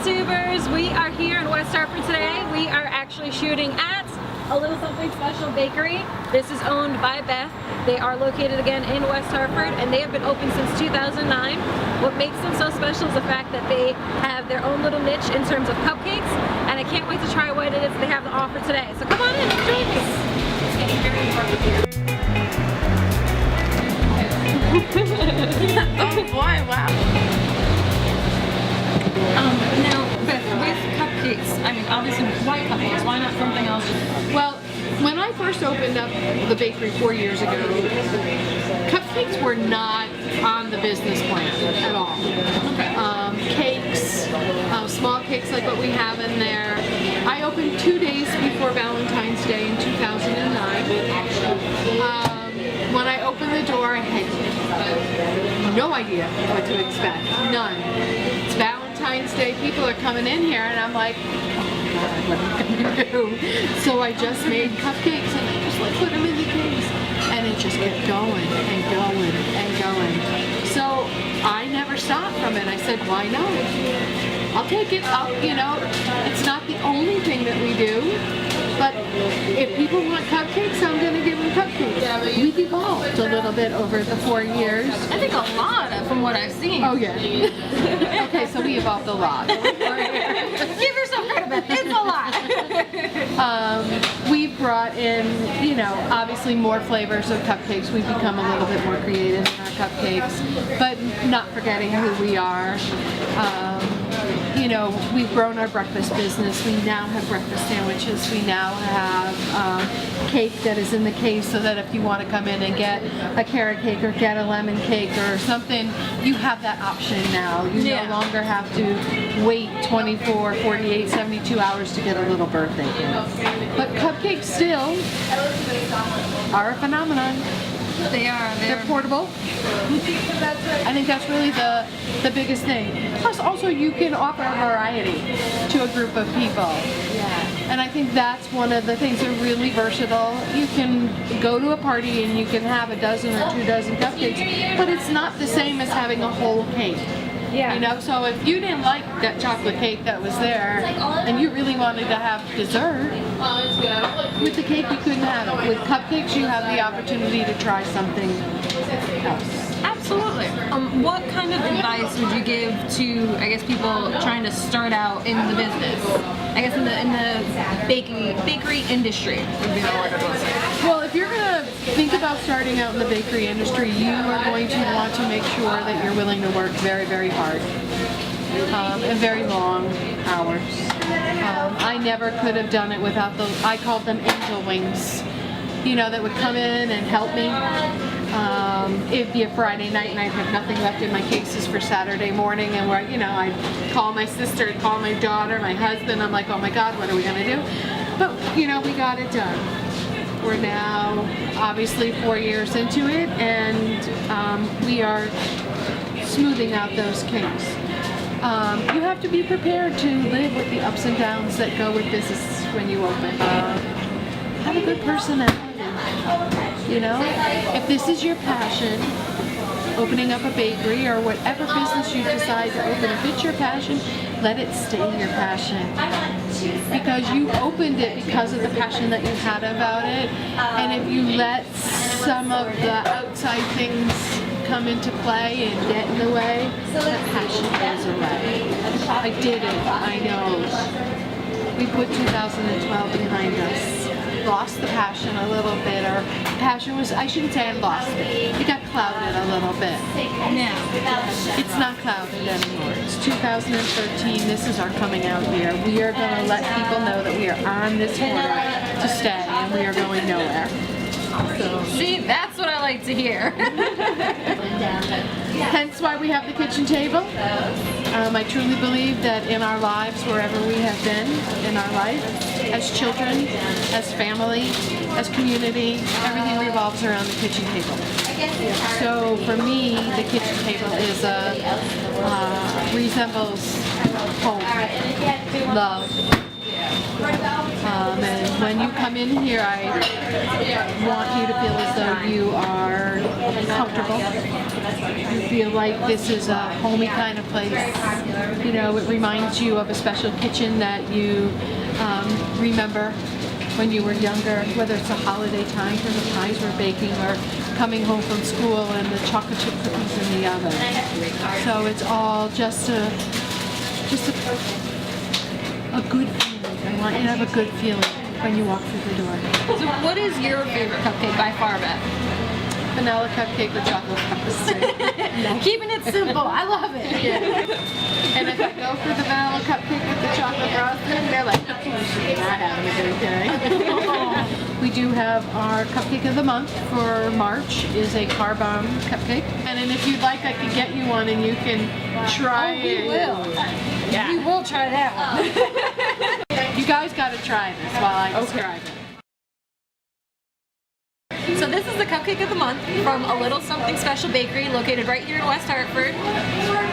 YouTubers, we are here in West Hartford today. We are actually shooting at A Little Something Special Bakery. This is owned by Beth. They are located again in West Hartford and they have been open since 2009. What makes them so special is the fact that they have their own little niche in terms of cupcakes, and I can't wait to try what it is they have to offer today. So come on in and join me. It's getting very important here. Oh boy, wow. Now, Beth, with cupcakes, I mean, obviously, why cupcakes? Why not something else? Well, when I first opened up the bakery 4 years ago, cupcakes were not on the business plan at all. Okay. Cakes, small cakes like what we have in there. I opened 2 days before Valentine's Day in 2009. When I opened the door, I had no idea what to expect. None. It's Valentine's Day, people are coming in here, and I'm like, oh God, what am I gonna do? So I just made cupcakes and I just like put them in the case, and it just kept going and going and going. So I never stopped from it. I said, why not? I'll take it. You know, it's not the only thing that we do. But if people want cupcakes, I'm going to give them cupcakes. Yeah, we've evolved a little bit over the 4 years. I think a lot from what I've seen. Oh, yeah. Okay, so we evolved a lot. Give yourself credit, it's a lot. We've brought in, you know, obviously more flavors of cupcakes. We've become a little bit more creative in our cupcakes, but not forgetting who we are. You know, we've grown our breakfast business. We now have breakfast sandwiches. We now have cake that is in the case, so that if you want to come in and get a carrot cake or get a lemon cake or something, you have that option now. You no longer have to wait 24, 48, 72 hours to get a little birthday cake. But cupcakes still are a phenomenon. They are. They're portable. I think that's really the biggest thing. Plus, also, you can offer a variety to a group of people. Yeah. And I think that's one of the things. They're really versatile. You can go to a party and you can have a dozen or 2 dozen cupcakes, but it's not the same as having a whole cake. Yeah. You know, so if you didn't like that chocolate cake that was there and you really wanted to have dessert, with the cake you couldn't have it. With cupcakes you have the opportunity to try something else. Absolutely. What kind of advice would you give to, I guess, people trying to start out in the business? I guess in the bakery industry would be the word I would say. Well, if you're going to think about starting out in the bakery industry, you are going to want to make sure that you're willing to work very, very hard and very long hours. I never could have done it without I called them angel wings, you know, that would come in and help me. It'd be a Friday night and I'd have nothing left in my cases for Saturday morning, and where, you know, I'd call my sister, I'd call my daughter, my husband. I'm like, oh my God, what are we gonna do? But you know, we got it done. We're now obviously 4 years into it, and we are smoothing out those kinks. You have to be prepared to live with the ups and downs that go with business when you open. Have a good personality. You know, if this is your passion, opening up a bakery or whatever business you decide to open, if it's your passion, let it stay your passion. Because you opened it because of the passion that you had about it, and if you let some of the outside things come into play and get in the way, that passion goes away. I did it, I know. We put 2012 behind us. Lost the passion a little bit, or passion was, I shouldn't say I lost it. It got clouded a little bit. Now, it's not clouded anymore. It's 2013. This is our coming out year. We are going to let people know that we are on this order to stay, and we are going nowhere. So. See, that's what I like to hear. Hence why we have the kitchen table. I truly believe that in our lives, wherever we have been in our life, as children, as family, as community, everything revolves around the kitchen table. So for me, the kitchen table is resembles home, love, And when you come in here, I want you to feel as though you are comfortable. You feel like this is a homey kind of place. You know, it reminds you of a special kitchen that you remember when you were younger, whether it's a holiday time when the pies were baking or coming home from school and the chocolate chip cookies in the oven. So it's all just a good feeling. I want you to have a good feeling when you walk through the door. So what is your favorite cupcake by far, Beth? Vanilla cupcake with chocolate frosting. Keeping it simple. I love it. Yeah. And if I go for the vanilla cupcake with the chocolate frosting, they're like, oh, she's not having a good day. We do have our cupcake of the month for March is a Carbomb cupcake. And then if you'd like, I could get you one and you can try it. We will. Yeah. We will try that one. You guys got to try this while I describe it. So this is the cupcake of the month from A Little Something Special Bakery located right here in West Hartford.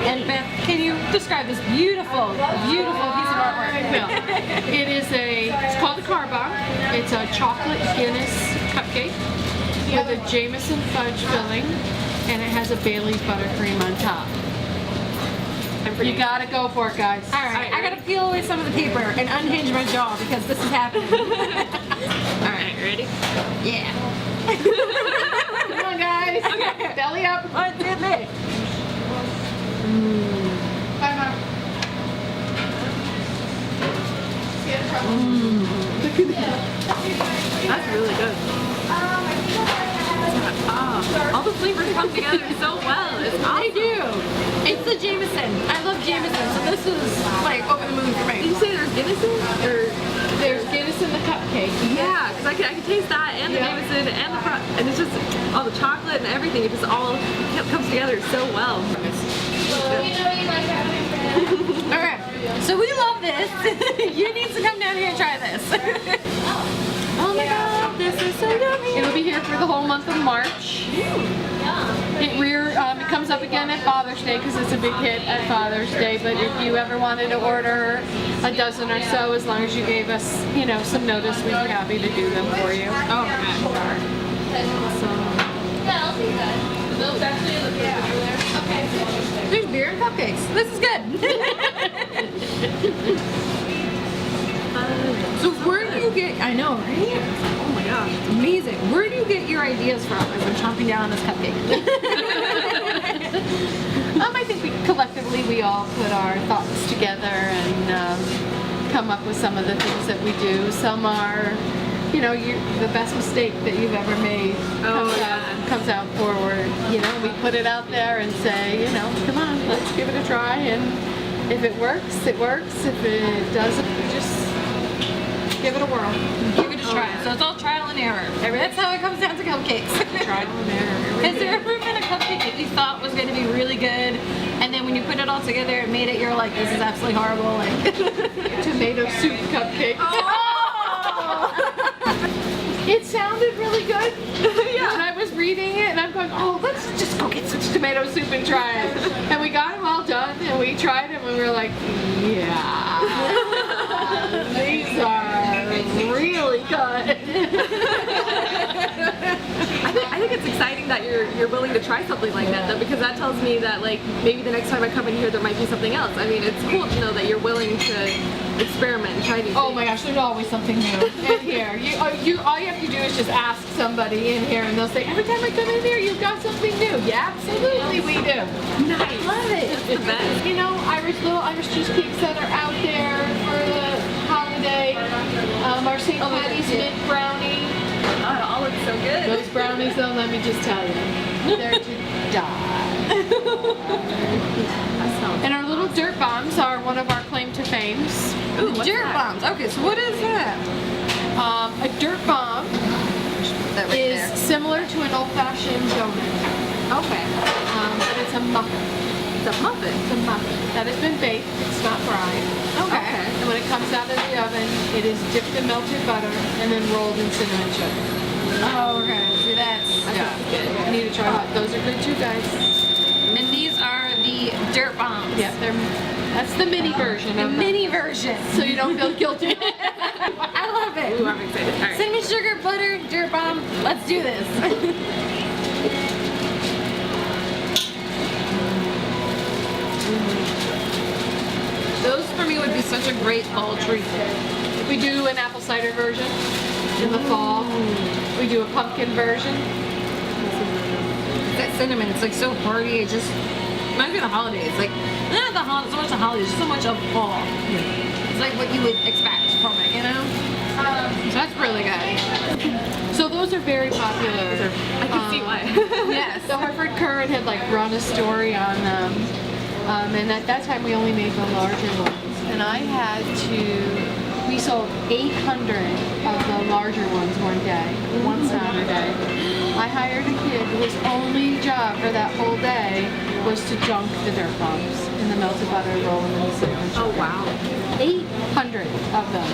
And Beth, can you describe this beautiful, beautiful piece of artwork? I will. It's called the Carbomb. It's a chocolate Guinness cupcake with a Jameson fudge filling, and it has a Bailey's buttercream on top. You gotta go for it, guys. All right, I gotta peel away some of the paper and unhinge my jaw because this is happening. All right, ready? Yeah. Come on, guys. Okay. Belly up. What did they? Bye, Mom. That's really good. All the flavors come together so well. It's awesome. They do. It's the Jameson. I love Jameson, so this is like over the moon for me. Did you say there's Guinness in? Or There's Guinness in the cupcake. yeah, because I can taste that and the Jameson and the and it's just all the chocolate and everything. It just all comes together so well. Alright, so we love this. You need to come down here and try this. Oh my god, this is so yummy. It'll be here for the whole month of March. It comes up again at Father's Day because it's a big hit at Father's Day. But if you ever wanted to order a dozen or so, as long as you gave us, you know, some notice, we'd be happy to do them for you. There's beer and cupcakes. This is good. So where do you get, I know, right? Oh my gosh. Amazing. Where do you get your ideas from as I'm chomping down on this cupcake? I think collectively we all put our thoughts together and come up with some of the things that we do. Some are, you know, the best mistake that you've ever made comes out forward. You know, we put it out there and say, you know, come on, let's give it a try. And if it works, it works. If it doesn't, just give it a whirl. Give it a try. So it's all trial and error. That's how it comes down to cupcakes. Trial and error. Has there ever been a cupcake that you thought was going to be really good, and then when you put it all together and made it, you're like, this is absolutely horrible? Like Tomato soup cupcake. Oh! It sounded really good. Yeah. And I was reading it and I'm going, oh, let's just go get some tomato soup and try it. And we got them all done and we tried them and we were like, yeah, these are really good. I think it's exciting that you're willing to try something like that, though, because that tells me that like maybe the next time I come in here there might be something else. I mean, it's cool to know that you're willing to experiment and try new things. Oh my gosh, there's always something new in here. All you have to do is just ask somebody in here and they'll say, every time I come in here you've got something new. Yeah, absolutely we do. Nice. Love it. That's the best. You know, little Irish cheesecakes that are out there for the holiday. Our St. Patty's mint brownie. Oh, it all looks so good. Those brownies, though, let me just tell you, they're to die. And our little dirt bombs are one of our claim to fames. Ooh, dirt bombs. Okay, so what is that? A dirt bomb is similar to an old-fashioned donut. Okay. But it's a muffin. It's a muffin. It's a muffin that has been baked. It's not fried. Okay. And when it comes out of the oven, it is dipped in melted butter and then rolled in cinnamon sugar. Oh, okay. See, that's Yeah. You need to try that. Those are good too, guys. And these are the dirt bombs. Yeah, that's the mini version The of them. mini version. So you don't feel guilty. I love it. Ooh, I'm excited. All right. Cinnamon sugar, butter, dirt bomb. Let's do this. Those for me would be such a great fall treat. We do an apple cider version in the fall. We do a pumpkin version. That cinnamon, it's like so hearty. It just reminds me of the holidays. Like not the holidays, so much the holidays, just so much of fall. It's like what you would expect from it, you know? So that's really good. So those are very popular. I can see why. Yes, the Hartford Current had like run a story on them, and at that time we only made the larger ones. And I had to, we sold 800 of the larger ones one day, one Saturday. I hired a kid whose only job for that whole day was to dunk the dirt bombs in the melted butter, roll them in the cinnamon sugar. Oh wow. 800 of them.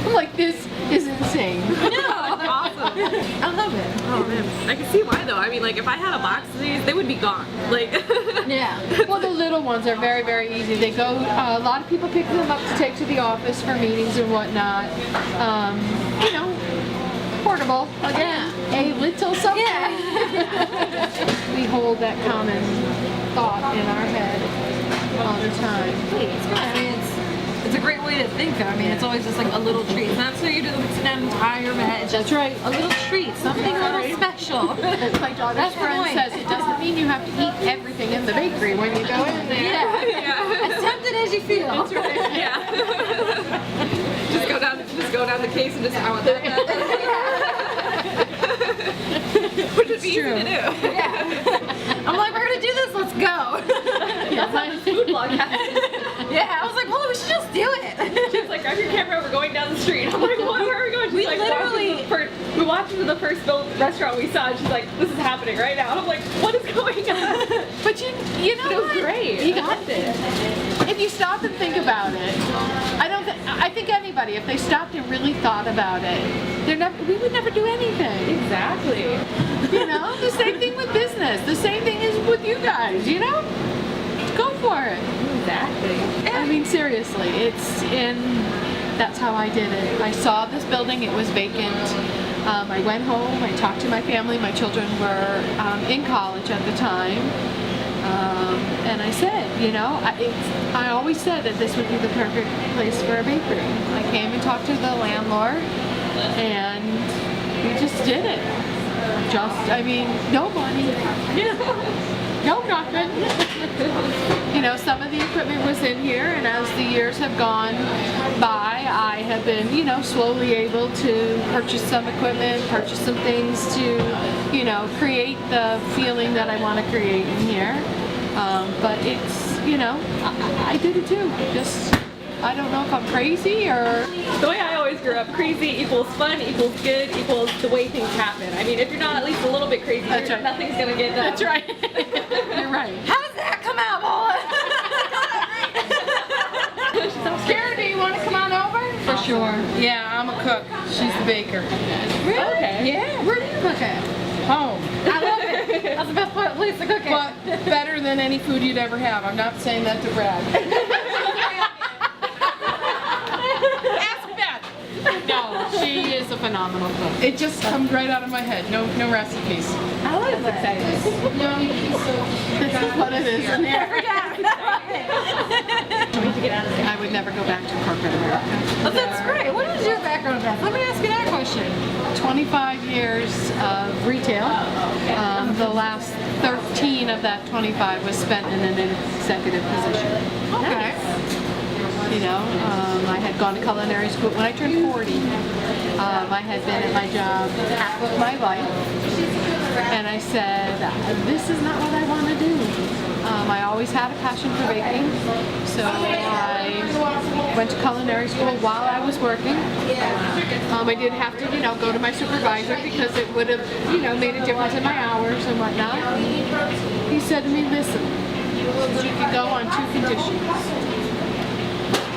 I'm like, this is insane. That's awesome. I love it. Oh man, I can see why though. I mean, like if I had a box of these, they would be gone. Like. Yeah. Well, the little ones are very, very easy. They go, a lot of people pick them up to take to the office for meetings and whatnot. You know, portable, again, a little something. Yeah. We hold that common thought in our head all the time. I mean, it's a great way to think. I mean, it's always just like a little treat. It's not so you do an entire veg. That's right. A little treat, something a little special. As my daughter's That's the friend point. says, it doesn't mean you have to eat everything in the bakery when you go in there. Yeah. As tempted as you feel. That's right. Yeah. just go down the case and just I want that. Which would be easy to do. Yeah. I'm like, we're gonna do this. Let's go. That's how the food blog happens. Yeah. I was like, well, we should just do it. She's like, grab your camera, we're going down the street. I'm like, what? Where are we going? She's We like, literally- we walked into the first restaurant we saw, and she's like, this is happening right now. I'm like, what is going on? But you know It was what? great. You I got loved it. If you stop and think about it, I think anybody, if they stopped and really thought about it, we would never do anything. Exactly. You know, the same thing with business. The same thing is with you guys. You know, go for it. Exactly. I mean, seriously, that's how I did it. I saw this building; it was vacant. I went home. I talked to my family. My children were in college at the time. And I said, you know, I always said that this would be the perfect place for a bakery. I came and talked to the landlord, and we just did it. I mean, no money, no nothing. You know, some of the equipment was in here, and as the years have gone by, I have been, you know, slowly able to purchase some equipment, purchase some things to, you know, create the feeling that I want to create in here. But it's, you know, I did it too. Just, I don't know if I'm crazy or... The way I always grew up, crazy equals fun, equals good, equals the way things happen. I mean, if you're not at least a little bit crazy, That's right. nothing's going to get done. That's right. You're right. How does that come out, Paula? Karen, do you want to come on over? For sure. Yeah, I'm a cook. She's the baker. Really? Okay. Yeah. Where do you cook at? Home. I love it. That's the best place to cook it. But better than any food you'd ever have. I'm not saying that to brag. Ask Beth. No, she is a phenomenal cook. It just comes right out of my head. No recipes. I love that. No need to be so. This is what it is in here. I would never go back to corporate America. Oh, that's great. What is your background, Beth? Let me ask you that question. 25 years of retail. The last 13 of that 25 was spent in an executive position. Okay. You know, I had gone to culinary school when I turned 40. I had been at my job half of my life, and I said, this is not what I want to do. I always had a passion for baking, so I went to culinary school while I was working. I did have to, you know, go to my supervisor because it would have, you know, made a difference in my hours and whatnot. He said to me, listen, you can go on 2 conditions.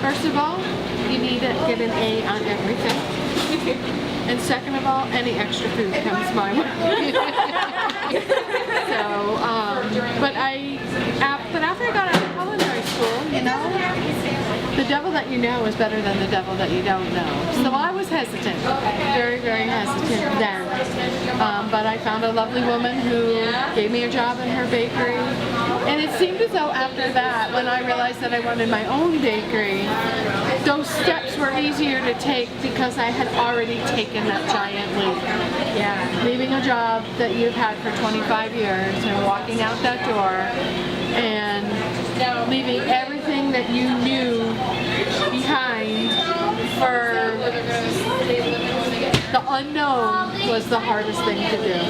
First of all, you need to get an A on everything. And second of all, any extra food comes my way. So, the devil that you know is better than the devil that you don't know. So I was hesitant, very, very hesitant then. But I found a lovely woman who gave me a job in her bakery. And it seemed as though after that, when I realized that I wanted my own bakery, those steps were easier to take because I had already taken that giant leap. Yeah. Leaving a job that you've had for 25 years and walking out that door and leaving everything that you knew behind for the unknown was the hardest thing to do.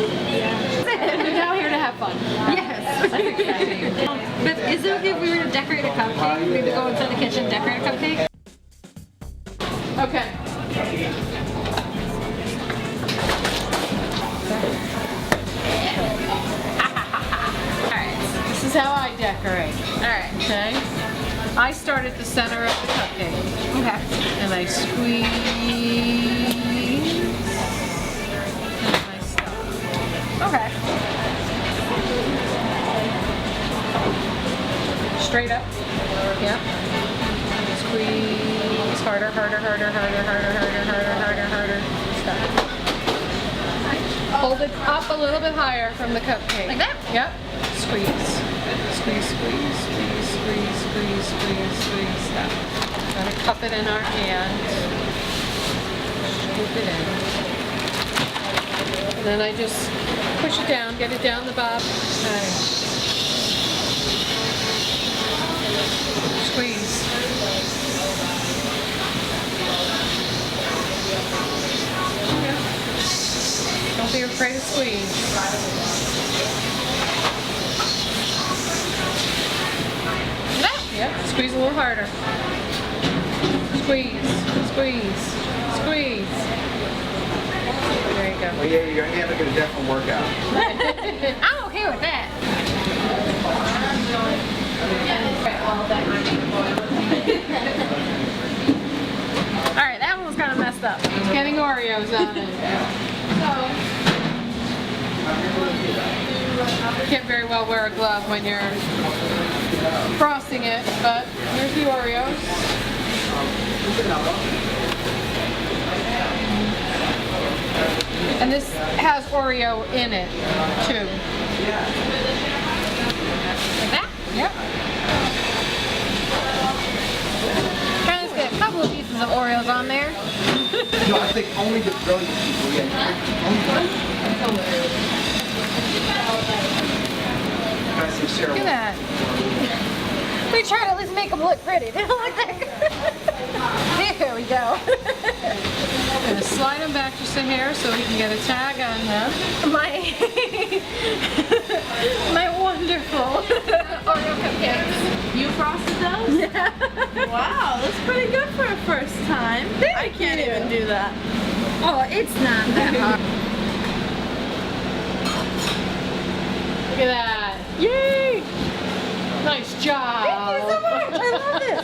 We're now here to have fun. Yes. That's exciting. But is it okay if we were to decorate a cupcake? Maybe go inside the kitchen and decorate a cupcake? Okay. Alright. This is how I decorate. Alright. Okay? I start at the center of the cupcake. Okay. And I squeeze. And I stop. Okay. Straight up. Yep. Squeeze. Harder, harder, harder, harder, harder, harder, harder, harder, harder. Stop. Hold it up a little bit higher from the cupcake. Like that? Yep. Squeeze. Squeeze, squeeze, squeeze, squeeze, squeeze, squeeze, squeeze. Stop. Gotta cup it in our hand. Scoop it in. And then I just push it down, get it down the bottom. Okay. Squeeze. Don't be afraid to squeeze. Yep, squeeze a little harder. Squeeze, squeeze, squeeze. There you go. Well, yeah, your hand will get a definite workout. I'm okay with that. Alright, that one was kind of messed up. It's getting Oreos on it. You can't very well wear a glove when you're frosting it, but here's the Oreos. And this has Oreo in it, too. Like that? Yep. Trying to get a couple of pieces of Oreos on there. No, I think only the brilliant people get Look at that. We tried to at least make them look pretty. They don't look that good. There we go. I'm going to slide them back just a hair so we can get a tag on them. My wonderful Oreo cupcakes. You frosted those? Yeah. Wow, that's pretty good for a first time. I can't even do that. Oh, it's not that hard. Look at that. Yay! Nice job. Thank you so much. I love this.